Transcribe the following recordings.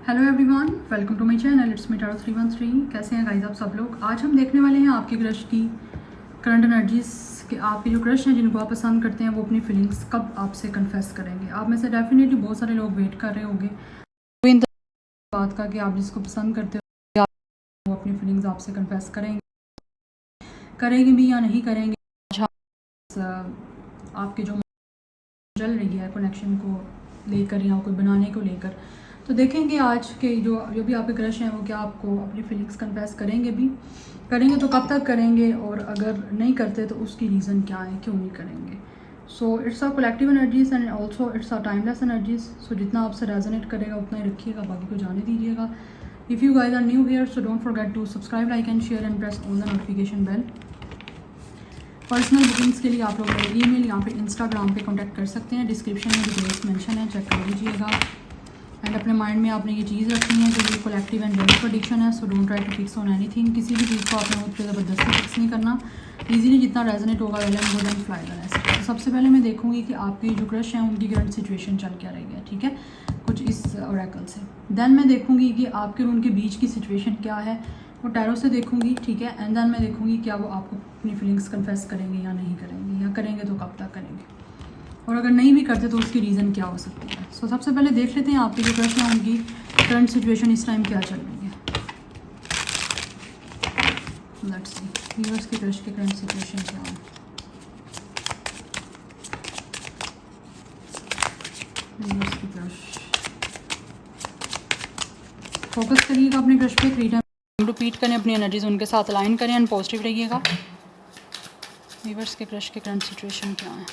Hello everyone, welcome to my channel. It's me tarot 313। कैसे हैं guys आप सब लोग। आज हम देखने वाले हैं आपके क्रश की करंट एनर्जीज कि आपके जो क्रश हैं जिनको आप पसंद करते हैं वो अपनी फीलिंग्स कब आपसे कन्फेस करेंगे। आप में से डेफिनेटली बहुत सारे लोग वेट कर रहे होंगे इन बात का कि आप जिसको पसंद करते हो वो अपनी फीलिंग्स आपसे कन्फेस करेंगे भी या नहीं करेंगे। आपके जो चल रही है कनेक्शन को लेकर या कोई बनाने को लेकर, तो देखेंगे आज के जो भी आपके क्रश हैं वो क्या आपको अपनी फीलिंग्स कन्फेस करेंगे तो कब तक करेंगे, और अगर नहीं करते तो उसकी रीज़न क्या है, क्यों नहीं करेंगे। So it's a collective energies and also it's a timeless energies. So जितना आपसे रेजोनेट करेगा उतना ही रखिएगा, बाकी को जाने दीजिएगा। If you guys are new here so don't forget to subscribe, like and share and press on the notification bell. Personal bookings के लिए आप लोग मेरे ईमेल या फिर इंस्टाग्राम पे कांटेक्ट कर सकते हैं। डिस्क्रिप्शन में डिटेल्स मेंशन है, चेक कर लीजिएगा। एंड अपने माइंड में आपने ये चीज़ रखनी है कि ये कलेक्टिव एंड जनरल प्रेडिक्शन है। So don't try to fix on anything. किसी भी चीज़ को आपने मुझ पर ज़बरदस्ती फिक्स नहीं करना। ईजिली जितना रेजोनेट होगा well and good and fly the rest. तो सबसे पहले मैं देखूंगी कि आपकी जो क्रश हैं उनकी करंट सिचुएशन चल क्या रही है, ठीक है, कुछ इस ओरेकल से। देन मैं देखूंगी कि आपके और उनके बीच की सिचुएशन क्या है, वो टैरो से देखूंगी, ठीक है। एंड देन मैं देखूंगी क्या वो आपको अपनी फीलिंग्स कन्फेस करेंगे या नहीं करेंगे, या करेंगे तो कब तक करेंगे, और अगर नहीं भी करते तो उसकी रीज़न क्या हो सकती है। सो सबसे पहले देख लेते हैं आपके जो क्रश हैं उनकी करंट सिचुएशन इस टाइम क्या चल रही है। लेट्स सी व्यूअर्स के क्रश की करंट सिचुएशन क्या है। व्यूअर्स की क्रश फोकस करिएगा अपने क्रश पे 3 टाइम रिपीट करें, अपनी एनर्जीज उनके साथ अलाइन करें एंड पॉजिटिव रहिएगा। व्यूअर्स के क्रश की करंट सिचुएशन क्या है।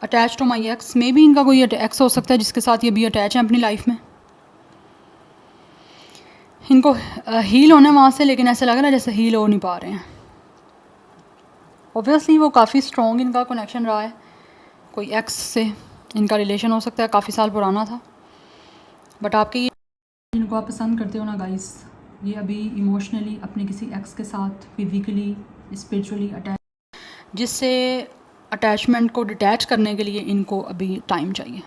Attached to my ex, maybe इनका कोई एक्स हो सकता है जिसके साथ ये भी अटैच है अपनी लाइफ में। इनको हील होना वहाँ से, लेकिन ऐसा लग रहा है जैसे हील हो नहीं पा रहे हैं। ऑब्वियसली वो काफ़ी स्ट्रॉन्ग इनका कनेक्शन रहा है, कोई एक्स से इनका रिलेशन हो सकता है, काफ़ी साल पुराना था। बट आपके ये जिनको आप पसंद करते हो ना गाइस, ये अभी इमोशनली अपने किसी एक्स के साथ फिज़िकली स्पिरिचुअली अटैच, जिससे अटैचमेंट को डिटैच करने के लिए इनको अभी टाइम चाहिए।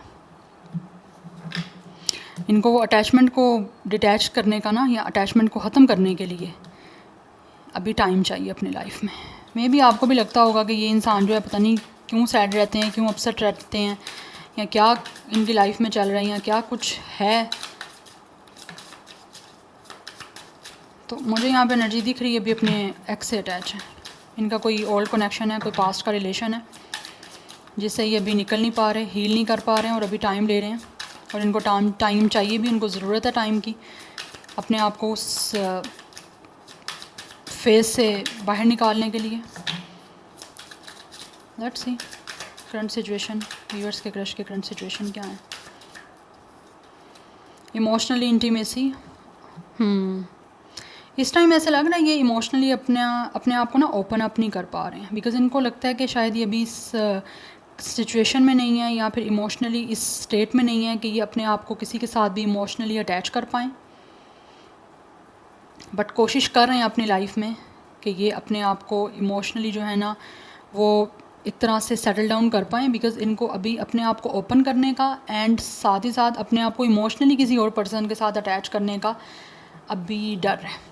इनको वो अटैचमेंट को डिटैच करने का ना, या अटैचमेंट को ख़त्म करने के लिए अभी टाइम चाहिए अपनी लाइफ में। मे भी आपको भी लगता होगा कि ये इंसान जो है पता नहीं क्यों सैड रहते हैं, क्यों अपसेट रहते हैं, या क्या इनकी लाइफ में चल रही है, क्या कुछ है। तो मुझे यहाँ पे एनर्जी दिख रही है अभी अपने एक्स से अटैच है। इनका कोई ओल्ड कनेक्शन है, कोई पास्ट का रिलेशन है जिससे ये अभी निकल नहीं पा रहे, हील नहीं कर पा रहे हैं, और अभी टाइम ले रहे हैं। और इनको टाइम चाहिए भी, उनको ज़रूरत है टाइम की, अपने आप को उस फेज से बाहर निकालने के लिए। Let's see current situation, viewers के क्रश के करंट सिचुएशन क्या है। इमोशनली इंटीमेसी, इस टाइम ऐसा लग रहा है ये इमोशनली अपने आप को ना ओपन अप नहीं कर पा रहे हैं, बिकॉज़ इनको लगता है कि शायद ये अभी इस सिचुएशन में नहीं है, या फिर इमोशनली इस स्टेट में नहीं है कि ये अपने आप को किसी के साथ भी इमोशनली अटैच कर पाएँ। बट कोशिश कर रहे हैं अपनी लाइफ में कि ये अपने आप को इमोशनली जो है ना वो एक तरह से सेटल डाउन कर पाएँ, बिकॉज़ इनको अभी अपने आप को ओपन करने का एंड साथ ही साथ अपने आप को इमोशनली किसी और पर्सन के साथ अटैच करने का अभी डर है।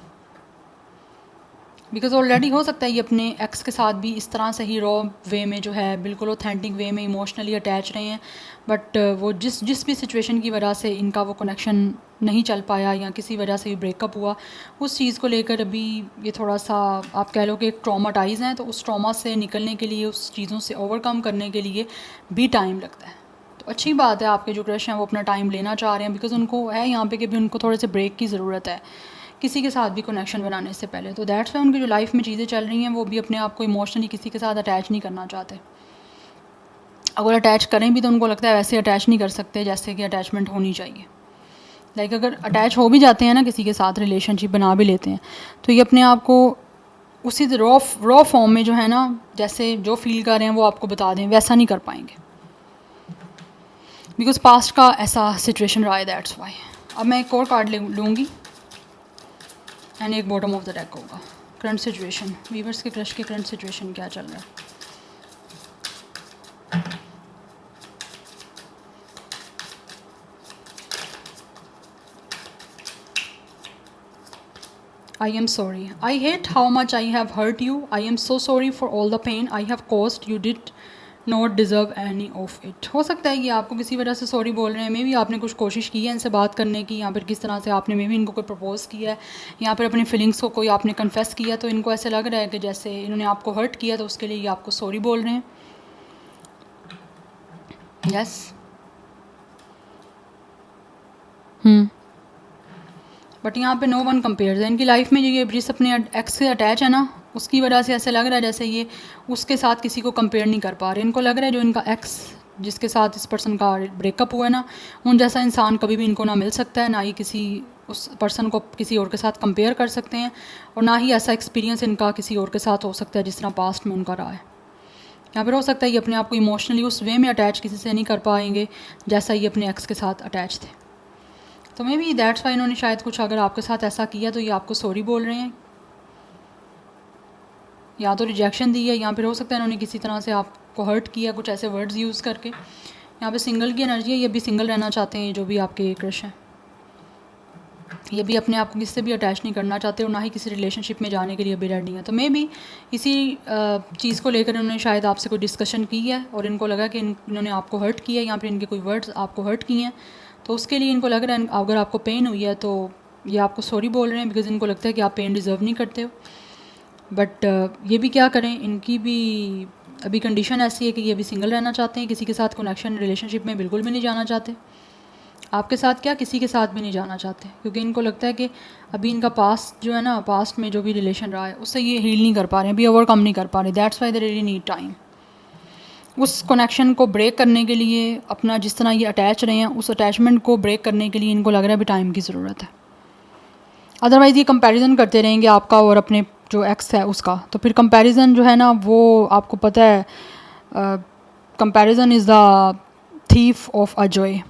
बिकॉज़ ऑलरेडी हो सकता है ये अपने एक्स के साथ भी इस तरह से ही रॉ वे में जो है बिल्कुल ऑथेंटिक वे में इमोशनली अटैच रहे हैं, बट वो जिस भी सिचुएशन की वजह से इनका वो कनेक्शन नहीं चल पाया, या किसी वजह से ब्रेकअप हुआ, उस चीज़ को लेकर अभी ये थोड़ा सा आप कह लो कि ट्रॉमाटाइज़ हैं। तो उस ट्रॉमा से निकलने के लिए, उस चीज़ों से ओवरकम करने के लिए भी टाइम लगता है। तो अच्छी बात है आपके जो क्रश हैं वो अपना टाइम लेना चाह रहे हैं, बिकॉज़ उनको है यहाँ पे कि भी उनको थोड़े से ब्रेक की ज़रूरत है किसी के साथ भी कनेक्शन बनाने से पहले। तो दैट्स वाई उनकी जो लाइफ में चीज़ें चल रही हैं वो भी अपने आप को इमोशनली किसी के साथ अटैच नहीं करना चाहते। अगर अटैच करें भी तो उनको लगता है वैसे अटैच नहीं कर सकते जैसे कि अटैचमेंट होनी चाहिए। लाइक अगर अटैच हो भी जाते हैं ना किसी के साथ, रिलेशनशिप बना भी लेते हैं, तो ये अपने आप को उसी रॉ फॉर्म में जो है ना, जैसे जो फील कर रहे हैं वो आपको बता दें, वैसा नहीं कर पाएंगे, बिकॉज पास्ट का ऐसा सिचुएशन रहा है। That's why. अब मैं एक और कार्ड लूँगी एंड एक बॉटम ऑफ द डेक होगा। करंट सिचुएशन, वीवर्स के क्रश के करंट सिचुएशन क्या चल रहा है। I am sorry, I hate how much I have hurt you, I am so sorry for all the pain I have caused, you did not deserve any of it. हो सकता है कि आपको किसी वजह से सॉरी बोल रहे हैं, मे बी आपने कुछ कोशिश की है इनसे बात करने की, या फिर किस तरह से आपने मे बी इनको कोई प्रपोज़ किया है, या फिर अपनी फीलिंग्स को कोई आपने कन्फेस किया, तो इनको ऐसे लग रहा है कि जैसे इन्होंने आपको हर्ट किया, तो उसके लिए ये आपको सॉरी बोल रहे हैं। यस। बट यहाँ पे नो वन कंपेयर्स है इनकी लाइफ में। जो ये जिस अपने एक्स से अटैच है ना, उसकी वजह से ऐसे लग रहा है जैसे ये उसके साथ किसी को कंपेयर नहीं कर पा रहे। इनको लग रहा है जो इनका एक्स जिसके साथ इस पर्सन का ब्रेकअप हुआ है ना, उन जैसा इंसान कभी भी इनको ना मिल सकता है, ना ही किसी उस पर्सन को किसी और के साथ कंपेयर कर सकते हैं, और ना ही ऐसा एक्सपीरियंस इनका किसी और के साथ हो सकता है जिस तरह पास्ट में उनका रहा है। या फिर हो सकता है ये अपने आप को इमोशनली उस वे में अटैच किसी से नहीं कर पाएंगे जैसा ये अपने एक्स के साथ अटैच थे। तो मे बी दैट्स वाई इन्होंने शायद कुछ अगर आपके साथ ऐसा किया तो ये आपको सॉरी बोल रहे हैं, या तो रिजेक्शन दी है, या फिर हो सकता है इन्होंने किसी तरह से आपको हर्ट किया कुछ ऐसे वर्ड्स यूज़ करके। यहाँ पे सिंगल की एनर्जी है, ये भी सिंगल रहना चाहते हैं, जो भी आपके क्रश हैं। ये भी अपने आप को किससे भी अटैच नहीं करना चाहते, और ना ही किसी रिलेशनशिप में जाने के लिए अभी रेडी हैं। तो मे बी इसी चीज़ को लेकर इन्होंने शायद आपसे कोई डिस्कशन की है, और इनको लगा कि इन्होंने आपको हर्ट किया है, या फिर इनके कोई वर्ड्स आपको हर्ट किए हैं, तो उसके लिए इनको लग रहा है अगर आपको पेन हुई है तो ये आपको सॉरी बोल रहे हैं, बिकॉज इनको लगता है कि आप पेन डिज़र्व नहीं करते हो। बट ये भी क्या करें, इनकी भी अभी कंडीशन ऐसी है कि ये अभी सिंगल रहना चाहते हैं, किसी के साथ कनेक्शन रिलेशनशिप में बिल्कुल भी नहीं जाना चाहते। आपके साथ क्या, किसी के साथ भी नहीं जाना चाहते, क्योंकि इनको लगता है कि अभी इनका पास्ट जो है ना, पास्ट में जो भी रिलेशन रहा है उससे ये हील नहीं कर पा रहे हैं, अभी ओवरकम नहीं कर पा रहे। That's why they really need time. उस कनेक्शन को ब्रेक करने के लिए, अपना जिस तरह ये अटैच रहे हैं उस अटैचमेंट को ब्रेक करने के लिए इनको लग रहा है अभी टाइम की ज़रूरत है। अदरवाइज़ ये कंपैरिजन करते रहेंगे आपका और अपने जो एक्स है उसका, तो फिर कंपैरिजन जो है ना वो आपको पता है, comparison is the thief of a joy.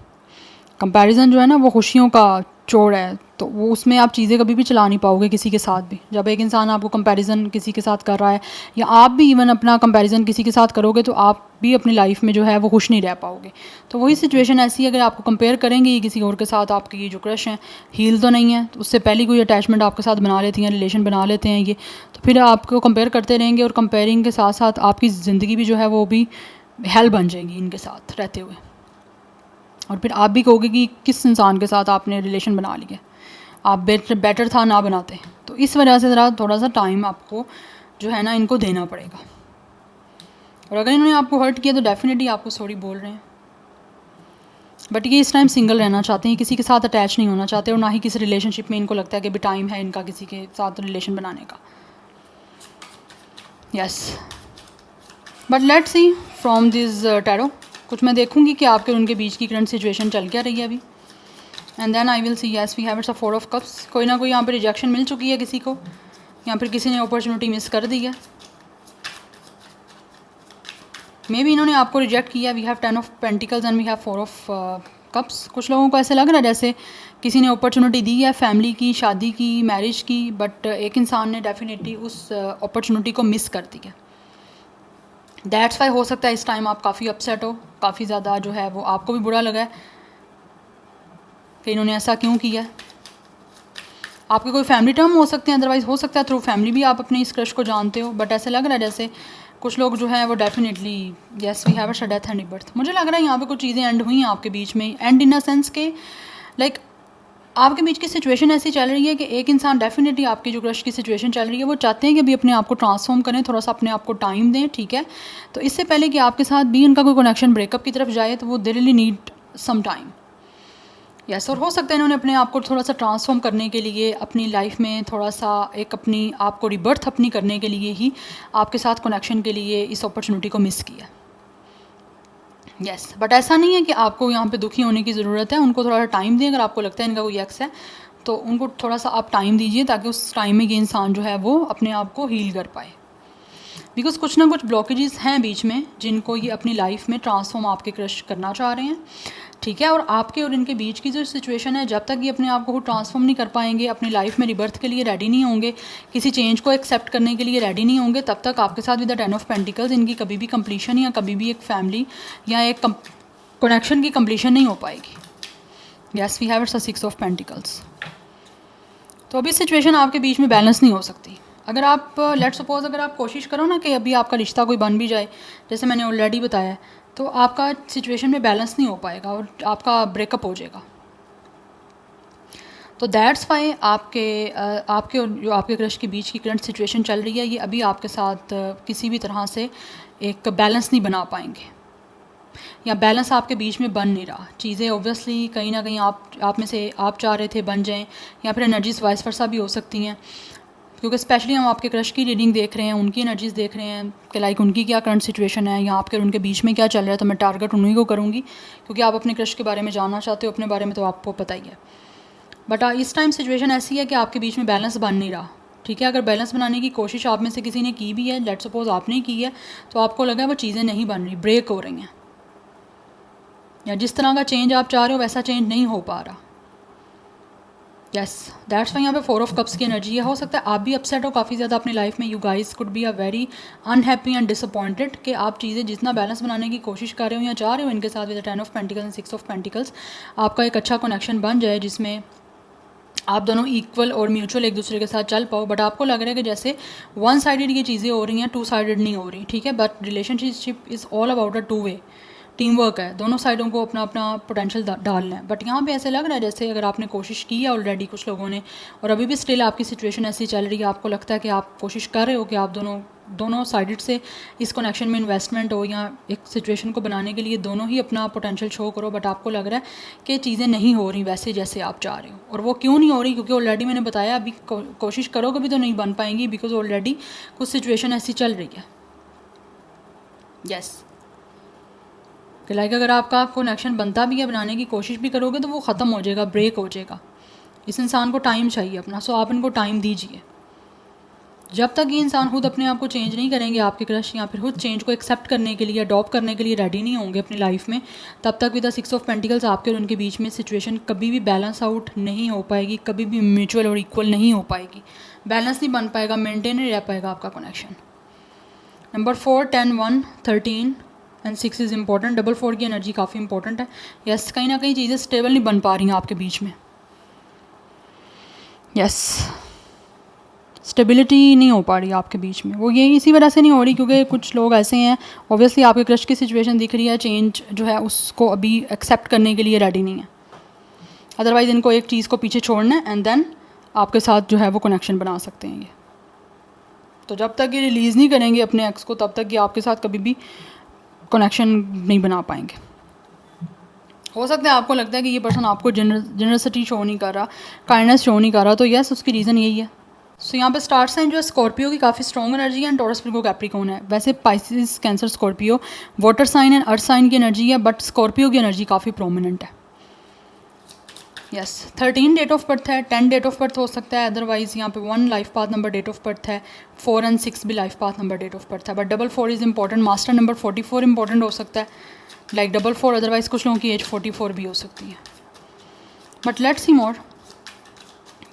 Comparison जो है ना वो खुशियों का चोर है, तो वो उसमें आप चीज़ें कभी भी चला नहीं पाओगे किसी के साथ भी। जब एक इंसान आपको कंपैरिजन किसी के साथ कर रहा है, या आप भी इवन अपना कंपैरिजन किसी के साथ करोगे, तो आप भी अपनी लाइफ में जो है वो खुश नहीं रह पाओगे। तो वही सिचुएशन ऐसी है, अगर आपको कंपेयर करेंगे ये किसी और के साथ, आपके ये जो क्रश हैं हील तो नहीं है, तो उससे पहले कोई अटैचमेंट आपके साथ बना लेती हैं, रिलेशन बना लेते हैं ये, तो फिर आपको कंपेयर करते रहेंगे, और कंपेयरिंग के साथ साथ आपकी ज़िंदगी भी जो है वो भी हेल बन जाएगी इनके साथ रहते हुए। और फिर आप भी कहोगे कि किस इंसान के साथ आपने रिलेशन बना लिया, आप बेटर था ना बनाते। तो इस वजह से ज़रा थोड़ा सा टाइम आपको जो है ना इनको देना पड़ेगा। और अगर इन्होंने आपको हर्ट किया तो डेफिनेटली आपको सॉरी बोल रहे हैं, बट ये इस टाइम सिंगल रहना चाहते हैं, किसी के साथ अटैच नहीं होना चाहते, और ना ही किसी रिलेशनशिप में इनको लगता है कि अभी टाइम है इनका किसी के साथ रिलेशन बनाने का। Yes, but let's see from this tarot, कुछ मैं देखूंगी कि आपके और उनके बीच की करंट सिचुएशन चल क्या रही है अभी, and then I will see. Yes, we have it's a 4 of cups. कोई ना कोई यहाँ पे रिजेक्शन मिल चुकी है किसी को, या फिर किसी ने अपॉर्चुनिटी मिस कर दी है। मे बी इन्होंने आपको रिजेक्ट किया। We have 10 of pentacles and we have 4 of cups. कुछ लोगों को ऐसे लग रहा है जैसे किसी ने अपॉर्चुनिटी दी है फैमिली की, शादी की, मैरिज की, बट एक इंसान ने डेफिनेटली उस अपॉर्चुनिटी को मिस कर दिया। दैट्स वाई हो सकता है इस टाइम आप काफ़ी अपसेट हो, काफ़ी ज़्यादा जो है वो आपको भी बुरा लगा है कि इन्होंने ऐसा क्यों किया है। आपके कोई फैमिली टर्म हो सकते हैं, अदरवाइज़ हो सकता है थ्रू फैमिली भी आप अपने इस क्रश को जानते हो, बट ऐसे लग रहा है जैसे कुछ लोग जो हैं वो definitely, yes we have a death and birth. मुझे लग रहा है यहाँ पे कुछ चीज़ें एंड हुई हैं आपके बीच में, एंड इन अ सेंस के लाइक आपके बीच की सिचुएशन ऐसी चल रही है कि एक इंसान डेफिनेटली आपकी जो क्रश की सिचुएशन चल रही है वो चाहते हैं कि अभी अपने आप को ट्रांसफॉर्म करें, थोड़ा सा अपने आप को टाइम दें, ठीक है। तो इससे पहले कि आपके साथ भी उनका कोई कनेक्शन ब्रेकअप की तरफ जाए, तो वो they really need some time. Yes, और हो सकता है इन्होंने अपने आप को थोड़ा सा ट्रांसफॉर्म करने के लिए अपनी लाइफ में थोड़ा सा एक अपनी आप को रिबर्थ अपनी करने के लिए ही आपके साथ कनेक्शन के लिए इस अपॉर्चुनिटी को मिस किया। यस, बट ऐसा नहीं है कि आपको यहाँ पे दुखी होने की ज़रूरत है, उनको थोड़ा सा टाइम दें। अगर आपको लगता है इनका कोई एक्स है तो उनको थोड़ा सा आप टाइम दीजिए, ताकि उस टाइम में ये इंसान जो है वो अपने आप को हील कर पाए। बिकॉज कुछ ना कुछ ब्लॉकेजेस हैं बीच में जिनको ये अपनी लाइफ में ट्रांसफॉर्म आपके क्रश करना चाह रहे हैं, ठीक है। और आपके और इनके बीच की जो सिचुएशन है, जब तक ये अपने आप को ट्रांसफॉर्म नहीं कर पाएंगे, अपनी लाइफ में रिबर्थ के लिए रेडी नहीं होंगे, किसी चेंज को एक्सेप्ट करने के लिए रेडी नहीं होंगे, तब तक आपके साथ विद द 10 ऑफ पेंटिकल्स इनकी कभी भी कंप्लीशन या कभी भी एक फैमिली या एक कनेक्शन की कंप्लीशन नहीं हो पाएगी। Yes, we have it's a 6 of pentacles. तो अभी सिचुएशन आपके बीच में बैलेंस नहीं हो सकती। अगर आप लेट सपोज अगर आप कोशिश करो ना कि अभी आपका रिश्ता कोई बन भी जाए, जैसे मैंने ऑलरेडी बताया, तो आपका सिचुएशन में बैलेंस नहीं हो पाएगा और आपका ब्रेकअप हो जाएगा। तो दैट्स वाई आपके और जो आपके क्रश के बीच की करंट सिचुएशन चल रही है, ये अभी आपके साथ किसी भी तरह से एक बैलेंस नहीं बना पाएंगे, या बैलेंस आपके बीच में बन नहीं रहा। चीज़ें ओब्वियसली कहीं ना कहीं आप में से आप चाह रहे थे बन जाएं, या फिर एनर्जीज वाइस वर्सा भी हो सकती हैं, क्योंकि स्पेशली हम आपके क्रश की रीडिंग देख रहे हैं, उनकी एनर्जीज देख रहे हैं कि लाइक उनकी क्या करंट सिचुएशन है या आपके और उनके बीच में क्या चल रहा है। तो मैं टारगेट उन्हीं को करूँगी, क्योंकि आप अपने क्रश के बारे में जानना चाहते हो, अपने बारे में तो आपको पता ही है। बट इस टाइम सिचुएशन ऐसी है कि आपके बीच में बैलेंस बन नहीं रहा, ठीक है। अगर बैलेंस बनाने की कोशिश आप में से किसी ने की भी है, लेट सपोज आपने की है, तो आपको लगा वो चीज़ें नहीं बन रही, ब्रेक हो रही हैं, या जिस तरह का चेंज आप चाह रहे हो वैसा चेंज नहीं हो पा रहा। यस, दैट्स वाई यहाँ पे 4 ऑफ कप्स की एनर्जी है। हो सकता है आप भी अपसेट हो काफ़ी ज़्यादा अपनी लाइफ में। You guys could be a very unhappy and disappointed कि आप चीज़ें जितना बैलेंस बनाने की कोशिश कर रहे हो या चाह रहे हो इनके साथ with 10 of pentacles and 6 of pentacles, आपका एक अच्छा कनेक्शन बन जाए जिसमें आप दोनों इक्वल और म्यूचुअल एक दूसरे के साथ चल पाओ। बट आपको लग रहा है कि जैसे वन साइडेड ये चीज़ें हो रही हैं, 2 साइडेड नहीं हो रही, ठीक है। But relationship is all about a 2 way, team work है, दोनों साइडों को अपना अपना पोटेंशियल डालना है। बट यहाँ पे ऐसे लग रहा है जैसे अगर आपने कोशिश की है ऑलरेडी कुछ लोगों ने, और अभी भी स्टिल आपकी सिचुएशन ऐसी चल रही है, आपको लगता है कि आप कोशिश कर रहे हो कि आप दोनों साइडेड से इस कनेक्शन में इन्वेस्टमेंट हो, या एक सिचुएशन को बनाने के लिए दोनों ही अपना पोटेंशियल शो करो। बट आपको लग रहा है कि चीज़ें नहीं हो रही वैसे जैसे आप चाह रहे हो। और वो क्यों नहीं हो रही? क्योंकि ऑलरेडी मैंने बताया अभी कोशिश करोगे भी तो नहीं बन पाएंगी, बिकॉज ऑलरेडी कुछ सिचुएशन ऐसी चल रही है। यस, कि लाइक अगर आपका कनेक्शन बनता भी है, बनाने की कोशिश भी करोगे तो वो ख़त्म हो जाएगा, ब्रेक हो जाएगा। इस इंसान को टाइम चाहिए अपना, सो आप इनको टाइम दीजिए। जब तक ये इंसान खुद अपने आप को चेंज नहीं करेंगे, आपके क्रश या फिर खुद चेंज को एक्सेप्ट करने के लिए, अडॉप्ट करने के लिए रेडी नहीं होंगे अपनी लाइफ में, तब तक विद द 6 ऑफ पेंटिकल्स आपके और उनके बीच में सिचुएशन कभी भी बैलेंस आउट नहीं हो पाएगी, कभी भी म्यूचुअल और इक्वल नहीं हो पाएगी, बैलेंस नहीं बन पाएगा, मेंटेन नहीं रह पाएगा आपका connection. Number 4, 10, 1, 13 and 6 is important. 4 की एनर्जी काफ़ी इंपॉर्टेंट है। यस, कहीं ना कहीं चीज़ें स्टेबल नहीं बन पा रही हैं आपके बीच में। यस, स्टेबिलिटी नहीं हो पा रही आपके बीच में। वो ये इसी वजह से नहीं हो रही क्योंकि कुछ लोग ऐसे हैं, ऑब्वियसली आपके क्रश की सिचुएशन दिख रही है, चेंज जो है उसको अभी एक्सेप्ट करने के लिए रेडी नहीं है। अदरवाइज़ इनको एक चीज़ को पीछे छोड़ना है एंड देन आपके साथ जो है वो कनेक्शन बना सकते हैं ये। तो जब तक ये रिलीज़ नहीं करेंगे अपने एक्स को, तब तक ये आपके साथ कभी भी कनेक्शन नहीं बना पाएंगे। हो सकता है आपको लगता है कि ये पर्सन आपको जनरसिटी शो नहीं कर रहा, काइंडनेस शो नहीं कर रहा, तो यस उसकी रीज़न यही है। सो यहाँ पे स्टार साइन जो है स्कॉर्पियो की काफ़ी स्ट्रॉन्ग एनर्जी है एंड टॉरस फिर कैप्रिकॉर्न है। वैसे Pisces, Cancer, Scorpio water sign and earth sign की एनर्जी है, बट स्कॉर्पियो की एनर्जी काफ़ी प्रोमिनेंट है। यस, 13 डेट ऑफ बर्थ है, 10 डेट ऑफ बर्थ हो सकता है, अदरवाइज़ यहाँ पे 1 life path number date of birth है, 4 एंड 6 भी life path number date of birth है। But 4 is important. Master number 44 important हो सकता है, लाइक 4, अदरवाइज़ कुछ लोगों की एज 44 भी हो सकती है। बट लेट्स सी मोर।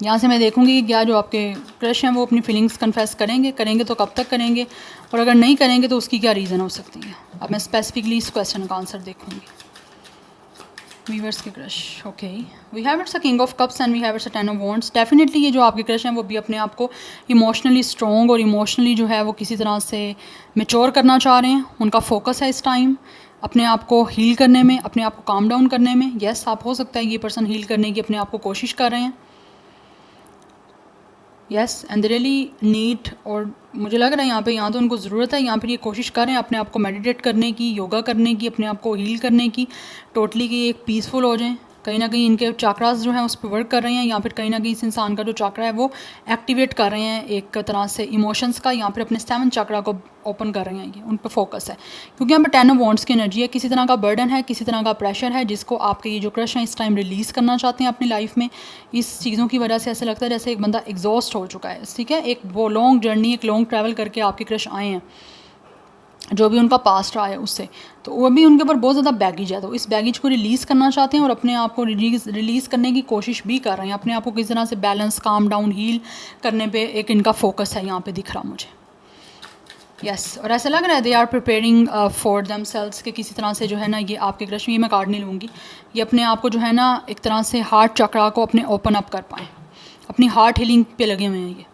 यहाँ से मैं देखूँगी कि क्या जो आपके क्रश हैं वो अपनी फीलिंग्स कन्फेस करेंगे तो कब तक करेंगे, और अगर नहीं करेंगे तो उसकी क्या रीज़न हो सकती है। अब मैं स्पेसिफिकली इस क्वेश्चन का आंसर देखूँगी। वीवर्स के crush, okay, we have it's a king of cups and we have it's a 10 of wands. Definitely ये जो आपके क्रश हैं वो भी अपने आप को इमोशनली स्ट्रॉन्ग और इमोशनली जो है वो किसी तरह से मेच्योर करना चाह रहे हैं। उनका फोकस है इस टाइम अपने आप को हील करने में, अपने आप को काम डाउन करने में। यस, आप हो सकता है ये पर्सन हील करने की अपने आप को कोशिश कर रहे हैं। Yes, and they really need, और मुझे लग रहा है यहाँ पे या तो उनको ज़रूरत है, या फिर ये कोशिश कर रहे हैं अपने आप को मेडिटेट करने की, योगा करने की, अपने आप को हील करने की, टोटली कि एक पीसफुल हो जाएं। कहीं ना कहीं इनके चाक्रास जो हैं उस पर वर्क कर रहे हैं, या फिर कहीं ना कहीं इस इंसान का जो चाक्रा है वो एक्टिवेट कर रहे हैं एक तरह से इमोशंस का, या फिर अपने 7 चाक्रा को ओपन कर रहे हैं। ये उन पर फोकस है क्योंकि यहाँ पर 10 ऑफ वॉन्ड्स की एनर्जी है। किसी तरह का बर्डन है, किसी तरह का प्रेशर है जिसको आपके ये जो क्रश हैं इस टाइम रिलीज़ करना चाहते हैं अपनी लाइफ में। इस चीज़ों की वजह से ऐसा लगता है जैसे एक बंदा एग्जॉस्ट हो चुका है, ठीक है। एक वो लॉन्ग जर्नी, एक लॉन्ग ट्रैवल करके आपके क्रश आए हैं, जो भी उनका पास्ट रहा है उससे, तो वो भी उनके ऊपर बहुत ज़्यादा बैगेज है। तो इस बैगेज को रिलीज़ करना चाहते हैं और अपने आप को रिलीज़ करने की कोशिश भी कर रहे हैं। अपने आप को किसी तरह से बैलेंस, काम डाउन, हील करने पे एक इनका फोकस है यहाँ पे दिख रहा मुझे। यस, और ऐसा लग रहा है they are preparing for themselves के किसी तरह से जो है ना ये आपके क्रश में, ये मैं कार्ड नहीं लूँगी, ये अपने आप को जो है ना एक तरह से हार्ट चक्रा को अपने ओपन अप कर पाएँ, अपनी हार्ट हीलिंग पे लगे हुए हैं। ये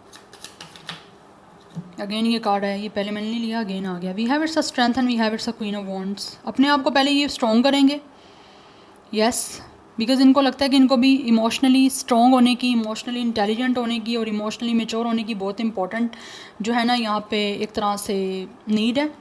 अगेन ये कार्ड आया, ये पहले मैंने नहीं लिया, अगेन आ गया। We have it's a strength and we have it's a queen of wands. अपने आप को पहले ये स्ट्रॉन्ग करेंगे, यस, बिकॉज इनको लगता है कि इनको भी इमोशनली स्ट्रॉन्ग होने की, इमोशनली इंटेलिजेंट होने की और इमोशनली मेच्योर होने की बहुत इंपॉर्टेंट जो है ना यहाँ पे एक तरह से नीड है।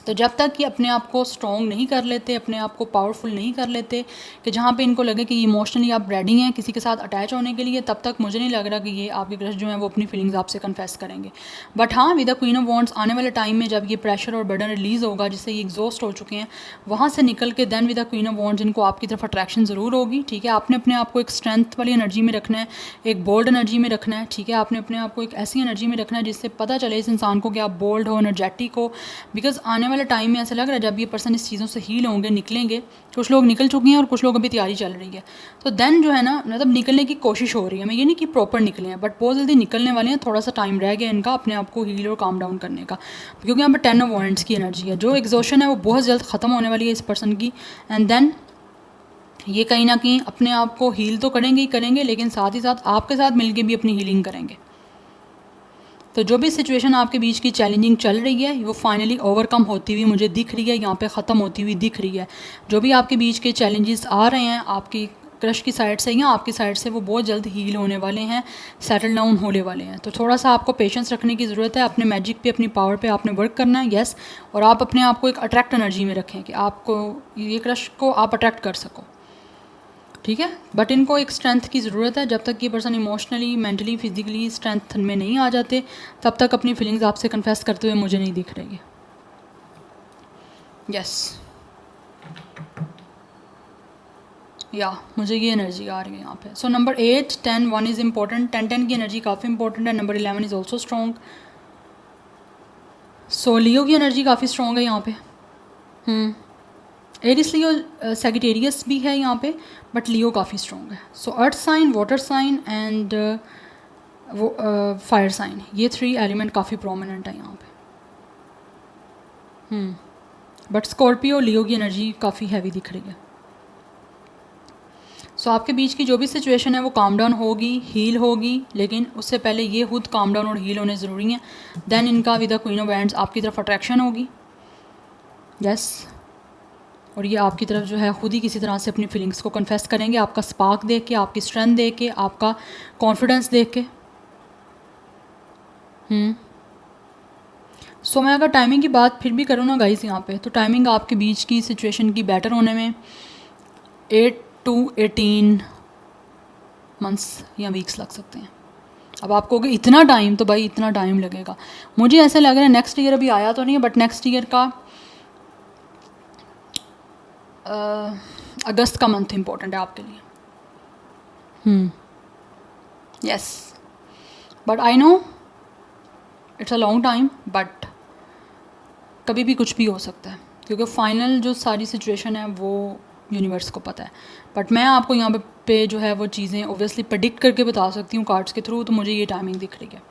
तो जब तक कि अपने आप को स्ट्रॉन्ग नहीं कर लेते, अपने आप को पावरफुल नहीं कर लेते कि जहाँ पे इनको लगे कि इमोशनली आप रेडी हैं किसी के साथ अटैच होने के लिए, तब तक मुझे नहीं लग रहा कि ये आपके क्रश जो है वो अपनी फीलिंग्स आपसे कन्फेस करेंगे। बट हाँ, with the queen of wands आने वाले टाइम में जब ये प्रेशर और बर्डन रिलीज़ होगा, जिससे ये एग्जॉस्ट हो चुके हैं, वहाँ से निकल के then with the queen of wands इनको आपकी तरफ अट्रैक्शन ज़रूर होगी। ठीक है, आपने अपने आप को एक स्ट्रेंथ वाली एनर्जी में रखना है, एक बोल्ड एनर्जी में रखना है। ठीक है, आपने अपने आप को एक ऐसी एनर्जी में रखना है जिससे पता चले इस इंसान को कि आप बोल्ड हो, एनर्जेटिक हो। बिकॉज आने वाले टाइम में ऐसा लग रहा है जब ये पर्सन इस चीज़ों से हील होंगे, निकलेंगे, कुछ लोग निकल चुके हैं और कुछ लोग अभी तैयारी चल रही है, तो देन जो है ना मतलब निकलने की कोशिश हो रही है। मैं ये नहीं कि प्रॉपर निकले हैं, बट बहुत जल्दी निकलने वाले हैं। थोड़ा सा टाइम रह गया इनका अपने आप को हील और काम डाउन करने का, क्योंकि यहाँ पर 10 ऑफ वॉन्ड्स की एनर्जी है। जो एग्जॉशन है वो बहुत जल्द ख़त्म होने वाली है इस पर्सन की, एंड देन ये कहीं ना कहीं अपने आप को हील तो करेंगे ही करेंगे, लेकिन साथ ही साथ आपके साथ मिलके भी अपनी हीलिंग करेंगे। तो जो भी सिचुएशन आपके बीच की चैलेंजिंग चल रही है वो फाइनली ओवरकम होती हुई मुझे दिख रही है, यहाँ पे ख़त्म होती हुई दिख रही है। जो भी आपके बीच के चैलेंजेस आ रहे हैं आपकी क्रश की साइड से या आपकी साइड से, वो बहुत जल्द हील होने वाले हैं, सेटल डाउन होने वाले हैं। तो थोड़ा सा आपको पेशेंस रखने की ज़रूरत है। अपने मैजिक पे, अपनी पावर पे आपने वर्क करना है, यस। और आप अपने आप को एक अट्रैक्ट एनर्जी में रखें कि आपको ये क्रश को आप अट्रैक्ट कर सको। ठीक है, बट इनको एक स्ट्रेंथ की ज़रूरत है। जब तक ये person emotionally, mentally, physically strength में नहीं आ जाते, तब तक अपनी फीलिंग्स आपसे कन्फेस करते हुए मुझे नहीं दिख रही है। यस, या मुझे ये एनर्जी आ रही है यहाँ पे। So number 8, 10, 1 is important. 10 की एनर्जी काफ़ी इंपॉर्टेंट है। Number 11 is also strong. So Leo की एनर्जी काफ़ी स्ट्रॉन्ग है यहाँ पे। एरिस लियो सेजिटेरियस भी है यहाँ पे, बट लियो काफ़ी स्ट्रॉन्ग है। So earth sign, water sign and वो फायर साइन, ये 3 एलिमेंट काफ़ी प्रोमिनेंट है यहाँ पे। बट स्कॉर्पियो, लियो की एनर्जी काफ़ी हैवी दिख रही है। सो आपके बीच की जो भी सिचुएशन है वो काम डाउन होगी, हील होगी, लेकिन उससे पहले ये खुद काम डाउन और हील होने ज़रूरी हैं। देन इनका with the queen of wands आपकी तरफ अट्रैक्शन होगी, यस। और ये आपकी तरफ जो है खुद ही किसी तरह से अपनी फीलिंग्स को कन्फेस करेंगे, आपका स्पार्क देख के, आपकी स्ट्रेंथ देख के, आपका कॉन्फिडेंस देख के। सो मैं अगर टाइमिंग की बात फिर भी करूँ ना गाइस यहाँ पे, तो टाइमिंग आपके बीच की सिचुएशन की बेटर होने में 8 to 18 मंथ्स या वीक्स लग सकते हैं। अब आप कहोगे इतना टाइम, तो भाई इतना टाइम लगेगा। मुझे ऐसा लग रहा है नेक्स्ट ईयर अभी आया तो नहीं है, बट नेक्स्ट ईयर का अगस्त का मंथ इम्पोर्टेंट है आपके लिए। Yes, but I know it's a long time, but कभी भी कुछ भी हो सकता है, क्योंकि फाइनल जो सारी सिचुएशन है वो यूनिवर्स को पता है। बट मैं आपको यहाँ पे जो है वो चीज़ें ओब्वियसली प्रेडिक्ट करके बता सकती हूँ कार्ड्स के थ्रू। तो मुझे ये टाइमिंग दिख रही है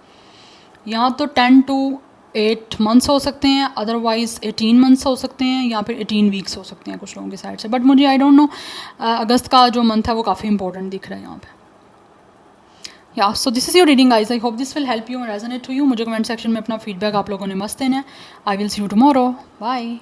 यहाँ, तो 10 to 8 मंथ्स हो सकते हैं, अदरवाइज़ 18 मंथ्स हो सकते हैं, या फिर 18 वीक्स हो सकते हैं कुछ लोगों की साइड से। बट मुझे आई डोंट नो, अगस्त का जो मंथ है वो काफ़ी इंपॉर्टेंट दिख रहा है यहाँ पे। या so this is your reading guys, I hope this will help you and resonate to you. मुझे कमेंट सेक्शन में अपना फीडबैक आप लोगों ने मस्त देना है। I will see you tomorrow, bye.